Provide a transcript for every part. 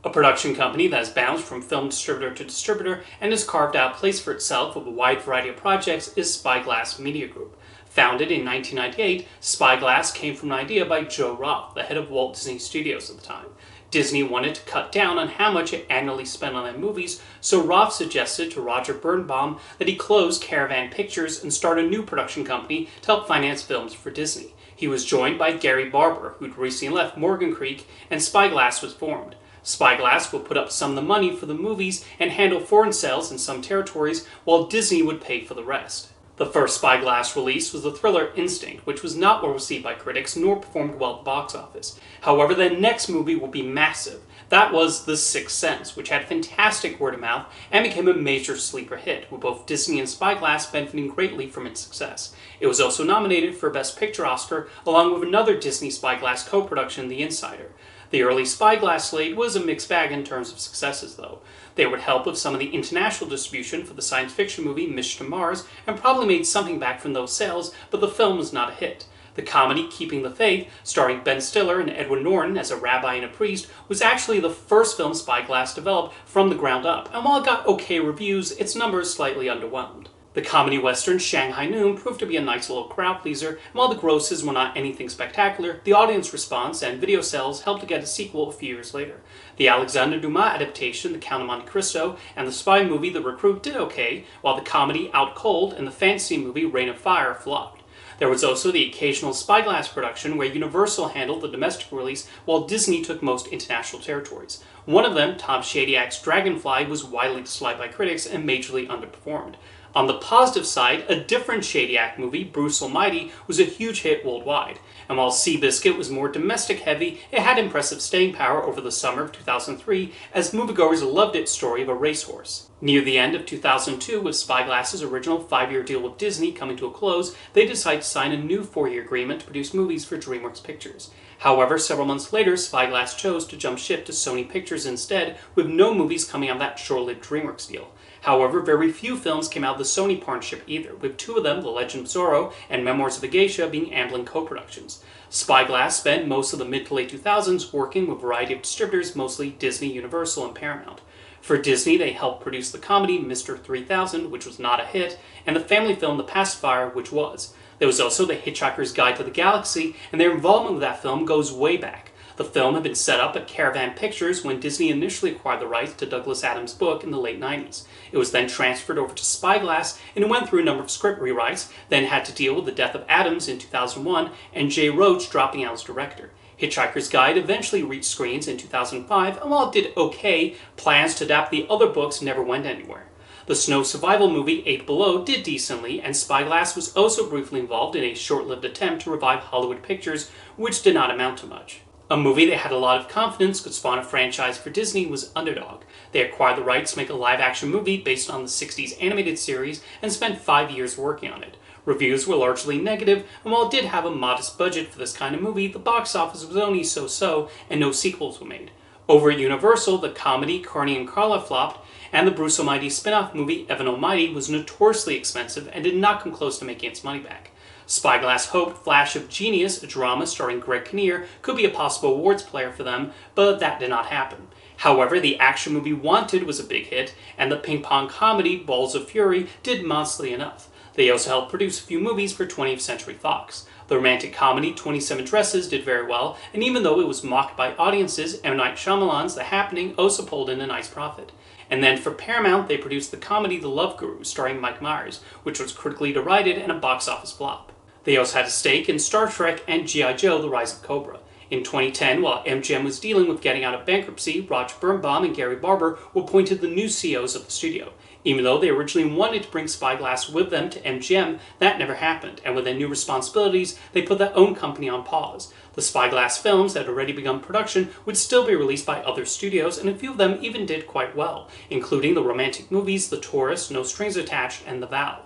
A production company that has bounced from film distributor to distributor and has carved out a place for itself with a wide variety of projects is Spyglass Media Group. Founded in 1998, Spyglass came from an idea by Joe Roth, the head of Walt Disney Studios at the time. Disney wanted to cut down on how much it annually spent on their movies, so Roth suggested to Roger Birnbaum that he close Caravan Pictures and start a new production company to help finance films for Disney. He was joined by Gary Barber, who'd recently left Morgan Creek, and Spyglass was formed. Spyglass will put up some of the money for the movies and handle foreign sales in some territories, while Disney would pay for the rest. The first Spyglass release was the thriller Instinct, which was not well received by critics nor performed well at the box office. However, the next movie will be massive. That was The Sixth Sense, which had fantastic word of mouth and became a major sleeper hit, with both Disney and Spyglass benefiting greatly from its success. It was also nominated for Best Picture Oscar, along with another Disney Spyglass co-production, The Insider. The early Spyglass slate was a mixed bag in terms of successes, though. They would help with some of the international distribution for the science fiction movie Mission to Mars, and probably made something back from those sales, but the film was not a hit. The comedy Keeping the Faith, starring Ben Stiller and Edward Norton as a rabbi and a priest, was actually the first film Spyglass developed from the ground up, and while it got okay reviews, its numbers slightly underwhelmed. The comedy western Shanghai Noon proved to be a nice little crowd pleaser, and while the grosses were not anything spectacular, the audience response and video sales helped to get a sequel a few years later. The Alexandre Dumas adaptation, The Count of Monte Cristo, and the spy movie The Recruit did okay, while the comedy Out Cold and the fantasy movie Reign of Fire flopped. There was also the occasional Spyglass production where Universal handled the domestic release while Disney took most international territories. One of them, Tom Shadyak's Dragonfly, was widely disliked by critics and majorly underperformed. On the positive side, a different Shadyac movie, Bruce Almighty, was a huge hit worldwide. And while Seabiscuit was more domestic heavy, it had impressive staying power over the summer of 2003, as moviegoers loved its story of a racehorse. Near the end of 2002, with Spyglass's original 5-year deal with Disney coming to a close, they decided to sign a new 4-year agreement to produce movies for DreamWorks Pictures. However, several months later, Spyglass chose to jump ship to Sony Pictures instead, with no movies coming out of that short-lived DreamWorks deal. However, very few films came out of the Sony partnership either, with 2 of them, The Legend of Zorro and Memoirs of a Geisha, being Amblin co-productions. Spyglass spent most of the mid to late 2000s working with a variety of distributors, mostly Disney, Universal, and Paramount. For Disney, they helped produce the comedy Mr. 3000, which was not a hit, and the family film The Pacifier, which was. There was also The Hitchhiker's Guide to the Galaxy, and their involvement with that film goes way back. The film had been set up at Caravan Pictures when Disney initially acquired the rights to Douglas Adams' book in the late 90s. It was then transferred over to Spyglass, and it went through a number of script rewrites, then had to deal with the death of Adams in 2001 and Jay Roach dropping out as director. Hitchhiker's Guide eventually reached screens in 2005, and while it did okay, plans to adapt the other books never went anywhere. The snow survival movie 8 Below did decently, and Spyglass was also briefly involved in a short-lived attempt to revive Hollywood Pictures, which did not amount to much. A movie they had a lot of confidence could spawn a franchise for Disney was Underdog. They acquired the rights to make a live-action movie based on the 60s animated series and spent 5 years working on it. Reviews were largely negative, and while it did have a modest budget for this kind of movie, the box office was only so-so, and no sequels were made. Over at Universal, the comedy Carney and Carla flopped, and the Bruce Almighty spin-off movie Evan Almighty was notoriously expensive and did not come close to making its money back. Spyglass hoped Flash of Genius, a drama starring Greg Kinnear, could be a possible awards player for them, but that did not happen. However, the action movie Wanted was a big hit, and the ping-pong comedy Balls of Fury did modestly enough. They also helped produce a few movies for 20th Century Fox. The romantic comedy 27 Dresses did very well, and even though it was mocked by audiences, M. Night Shyamalan's The Happening also pulled in a nice profit. And then for Paramount, they produced the comedy The Love Guru, starring Mike Myers, which was critically derided and a box office flop. They also had a stake in Star Trek and G.I. Joe, The Rise of Cobra. In 2010, while MGM was dealing with getting out of bankruptcy, Roger Birnbaum and Gary Barber were appointed the new CEOs of the studio. Even though they originally wanted to bring Spyglass with them to MGM, that never happened, and with their new responsibilities, they put their own company on pause. The Spyglass films that had already begun production would still be released by other studios, and a few of them even did quite well, including the romantic movies The Tourist, No Strings Attached, and The Vow.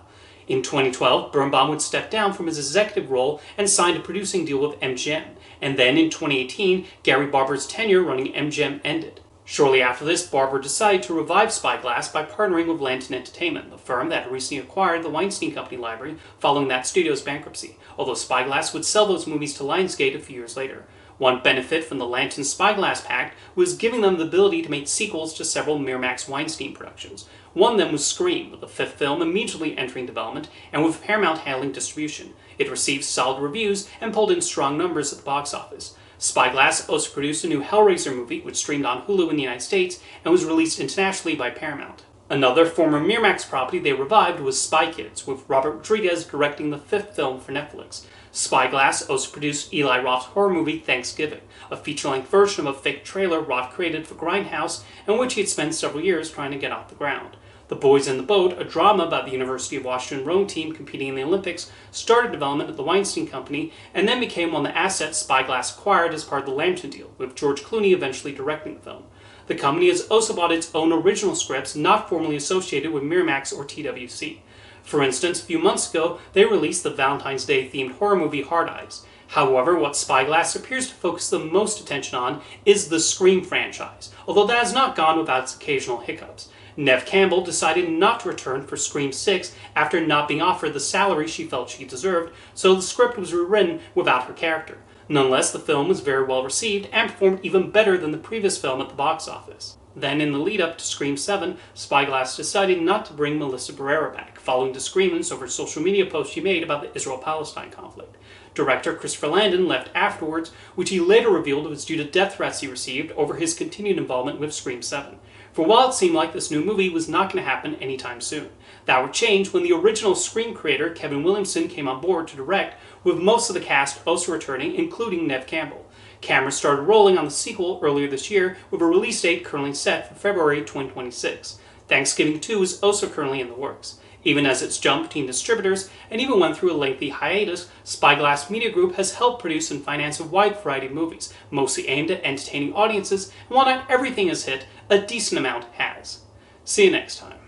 In 2012, Birnbaum would step down from his executive role and signed a producing deal with MGM, and then in 2018, Gary Barber's tenure running MGM ended. Shortly after this, Barber decided to revive Spyglass by partnering with Lantern Entertainment, the firm that had recently acquired the Weinstein Company library following that studio's bankruptcy, although Spyglass would sell those movies to Lionsgate a few years later. One benefit from the Lantern Spyglass Pact was giving them the ability to make sequels to several Miramax Weinstein productions. One of them was Scream, with the fifth film immediately entering development and with Paramount handling distribution. It received solid reviews and pulled in strong numbers at the box office. Spyglass also produced a new Hellraiser movie, which streamed on Hulu in the United States and was released internationally by Paramount. Another former Miramax property they revived was Spy Kids, with Robert Rodriguez directing the fifth film for Netflix. Spyglass also produced Eli Roth's horror movie Thanksgiving, a feature-length version of a fake trailer Roth created for Grindhouse, and which he had spent several years trying to get off the ground. The Boys in the Boat, a drama about the University of Washington rowing team competing in the Olympics, started development at the Weinstein Company and then became one of the assets Spyglass acquired as part of the Lantern deal, with George Clooney eventually directing the film. The company has also bought its own original scripts not formally associated with Miramax or TWC. For instance, a few months ago, they released the Valentine's Day themed horror movie Hard Eyes. However, what Spyglass appears to focus the most attention on is the Scream franchise, although that has not gone without its occasional hiccups. Neve Campbell decided not to return for Scream 6 after not being offered the salary she felt she deserved, so the script was rewritten without her character. Nonetheless, the film was very well received and performed even better than the previous film at the box office. Then, in the lead-up to Scream 7, Spyglass decided not to bring Melissa Barrera back, following disagreements over social media posts she made about the Israel-Palestine conflict. Director Christopher Landon left afterwards, which he later revealed was due to death threats he received over his continued involvement with Scream 7. For a while, it seemed like this new movie was not going to happen anytime soon. That would change when the original Scream creator, Kevin Williamson, came on board to direct, with most of the cast also returning, including Neve Campbell. Cameras started rolling on the sequel earlier this year, with a release date currently set for February 2026. Thanksgiving 2 is also currently in the works. Even as it's jumped between distributors and even went through a lengthy hiatus, Spyglass Media Group has helped produce and finance a wide variety of movies, mostly aimed at entertaining audiences, and while not everything has hit, a decent amount has. See you next time.